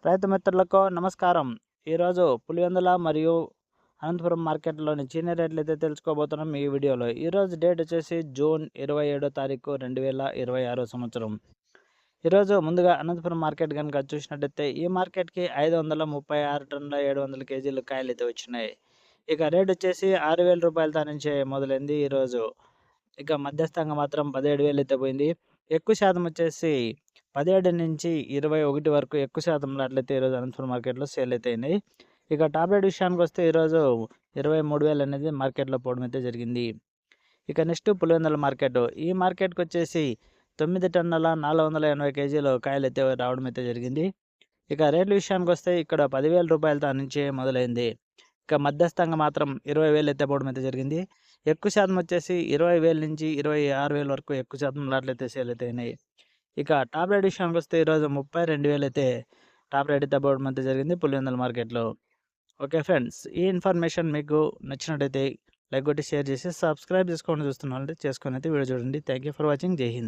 రైతు మిత్రులకు నమస్కారం. ఈరోజు పులివెందుల మరియు అనంతపురం మార్కెట్లోని చీనీ రేట్లు అయితే తెలుసుకోబోతున్నాం ఈ వీడియోలో. ఈరోజు డేట్ వచ్చేసి జూన్ 27వ తారీఖు 2026 సంవత్సరం. ఈరోజు ముందుగా అనంతపురం మార్కెట్ కనుక చూసినట్టయితే ఈ మార్కెట్కి 536 టన్నుల 700 కేజీలు కాయలు అయితే వచ్చినాయి. ఇక రేట్ వచ్చేసి 6,000 రూపాయలతో నుంచే మొదలైంది ఈరోజు. ఇక మధ్యస్థంగా మాత్రం 17,000 అయితే పోయింది. ఎక్కువ శాతం వచ్చేసి 17 నుంచి 21 వరకు ఎక్కువ శాతం లాట్లయితే ఈరోజు అనంతపురం మార్కెట్లో సేల్ అయితే అయినాయి. ఇక టాప్ రేట్ విషయానికి వస్తే ఈరోజు 23,000 అనేది మార్కెట్లో పోవడం అయితే జరిగింది. ఇక నెక్స్ట్ పులివెందుల మార్కెట్. ఈ మార్కెట్కి వచ్చేసి 9 టన్నుల 480 కేజీలు కాయలు అయితే రావడం అయితే జరిగింది. ఇక రేట్ల విషయానికి వస్తే ఇక్కడ 10,000 రూపాయలతో నుంచి మొదలైంది. ఇక మధ్యస్థంగా మాత్రం 20,000 అయితే పోవడం అయితే జరిగింది. ఎక్కువ శాతం వచ్చేసి 20,000 నుంచి 26,000 వరకు ఎక్కువ శాతం లాట్లయితే సేల్ అయితే అయినాయి. ఇక టాప్ రేట్ విషయానికి వస్తే ఈరోజు 32,000 అయితే టాప్ రేట్ అయితే పోవడం అయితే జరిగింది పులివెందుల మార్కెట్లో. ఓకే ఫ్రెండ్స్, ఈ ఇన్ఫర్మేషన్ మీకు నచ్చినట్టయితే లైక్ కొట్టి షేర్ చేసి సబ్స్క్రైబ్ చేసుకోండి. చూస్తున్న వాళ్ళైతే చేసుకొని అయితే వీడియో చూడండి. Thank you for watching. జై హింద్.